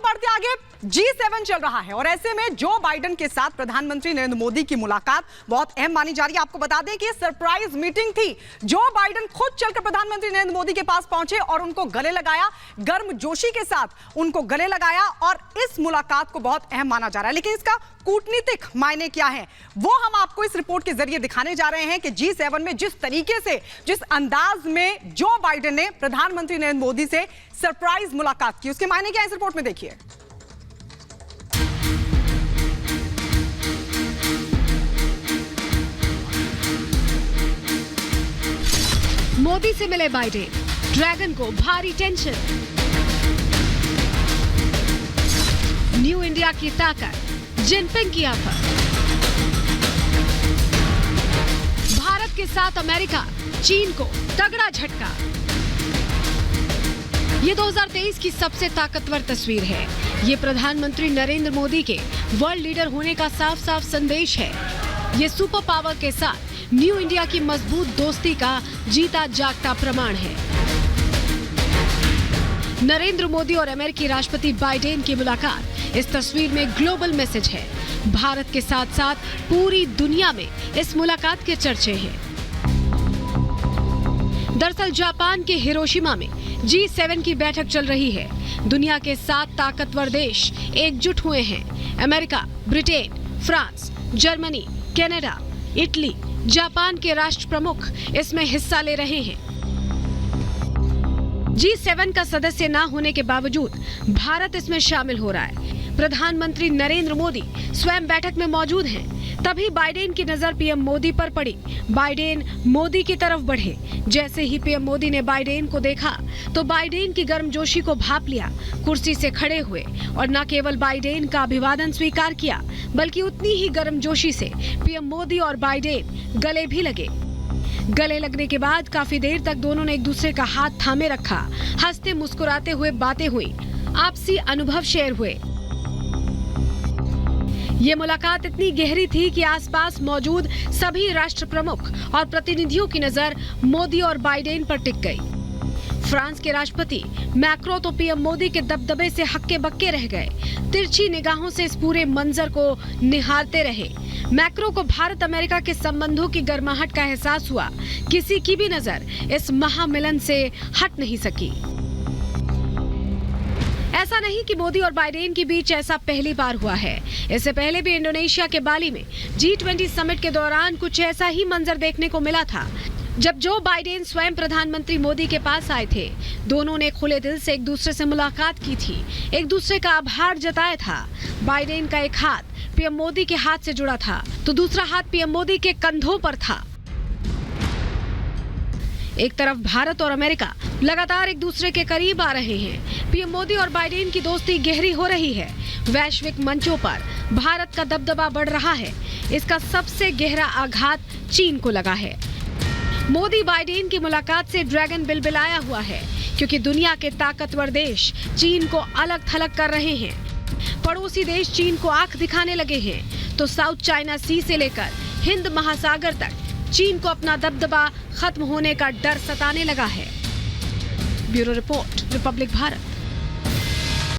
बढ़ते आगे, G7 चल रहा है और ऐसे में जो बाइडेन के साथ प्रधानमंत्री नरेंद्र मोदी की मुलाकात बहुत अहम मानी जा रही है। आपको बता दें कि सरप्राइज मीटिंग थी। जो बाइडेन खुद चलकर प्रधानमंत्री नरेंद्र मोदी के पास पहुंचे और उनको गले लगाया, गर्मजोशी के साथ उनको गले लगाया और इस मुलाकात को बहुत अहम माना जा रहा है। लेकिन इसका कूटनीतिक मायने क्या है, वो हम आपको इस रिपोर्ट के जरिए दिखाने जा रहे हैं कि G7 में जिस तरीके से, जिस अंदाज में जो बाइडेन ने प्रधानमंत्री नरेंद्र मोदी से सरप्राइज मुलाकात की, उसके मायने क्या है इस रिपोर्ट में देखिए। मोदी से मिले बाइडेन, ड्रैगन को भारी टेंशन। न्यू इंडिया की ताकत, जिनपिंग की आफत। भारत के साथ अमेरिका, चीन को तगड़ा झटका। ये 2023 की सबसे ताकतवर तस्वीर है। ये प्रधानमंत्री नरेंद्र मोदी के वर्ल्ड लीडर होने का साफ साफ संदेश है। ये सुपर पावर के साथ न्यू इंडिया की मजबूत दोस्ती का जीता जागता प्रमाण है। नरेंद्र मोदी और अमेरिकी राष्ट्रपति बाइडेन की मुलाकात इस तस्वीर में ग्लोबल मैसेज है। भारत के साथ साथ पूरी दुनिया में इस मुलाकात के चर्चे हैं। दरअसल जापान के हिरोशिमा में G7 की बैठक चल रही है। दुनिया के 7 ताकतवर देश एकजुट हुए हैं। America, Britain, France, Germany, Canada, Italy, Japan के राष्ट्र प्रमुख इसमें हिस्सा ले रहे हैं। G7 का सदस्य ना होने के बावजूद भारत इसमें शामिल हो रहा है। प्रधानमंत्री नरेंद्र मोदी स्वयं बैठक में मौजूद हैं। तभी बाइडेन की नजर पीएम मोदी पर पड़ी। बाइडेन मोदी की तरफ बढ़े। जैसे ही पीएम मोदी ने बाइडेन को देखा तो बाइडेन की गर्मजोशी को भांप लिया। कुर्सी से खड़े हुए और न केवल बाइडेन का अभिवादन स्वीकार किया, बल्कि उतनी ही गर्मजोशी से पीएम मोदी और बाइडेन गले भी लगे। गले लगने के बाद काफी देर तक दोनों ने एक दूसरे का हाथ थामे रखा। हंसते मुस्कुराते हुए बातें हुई, आपसी अनुभव शेयर हुए। ये मुलाकात इतनी गहरी थी कि आसपास मौजूद सभी राष्ट्र प्रमुख और प्रतिनिधियों की नजर मोदी और बाइडेन पर टिक गई। फ्रांस के राष्ट्रपति मैक्रो तो पीएम मोदी के दबदबे से हक्के बक्के रह गए। तिरछी निगाहों से इस पूरे मंजर को निहारते रहे। मैक्रो को भारत अमेरिका के संबंधों की गर्माहट का एहसास हुआ। किसी की भी नजर इस महामिलन से हट नहीं सकी। ऐसा नहीं कि मोदी और बाइडेन के बीच ऐसा पहली बार हुआ है। इससे पहले भी इंडोनेशिया के बाली में G20 समिट के दौरान कुछ ऐसा ही मंजर देखने को मिला था, जब जो बाइडेन स्वयं प्रधानमंत्री मोदी के पास आए थे। दोनों ने खुले दिल से एक दूसरे से मुलाकात की थी, एक दूसरे का आभार जताया था। बाइडेन का एक हाथ पीएम मोदी के हाथ से जुड़ा था तो दूसरा हाथ पीएम मोदी के कंधों पर था। एक तरफ भारत और अमेरिका लगातार एक दूसरे के करीब आ रहे हैं। पीएम मोदी और बाइडेन की दोस्ती गहरी हो रही है। वैश्विक मंचों पर भारत का दबदबा बढ़ रहा है। इसका सबसे गहरा आघात चीन को लगा है। मोदी बाइडेन की मुलाकात से ड्रैगन बिलबिलाया हुआ है, क्योंकि दुनिया के ताकतवर देश चीन को अलग थलग कर रहे हैं। पड़ोसी देश चीन को आंख दिखाने लगे हैं तो साउथ चाइना सी से लेकर हिंद महासागर तक चीन को अपना दबदबा खत्म होने का डर सताने लगा है। Bureau report, Republic Bharat.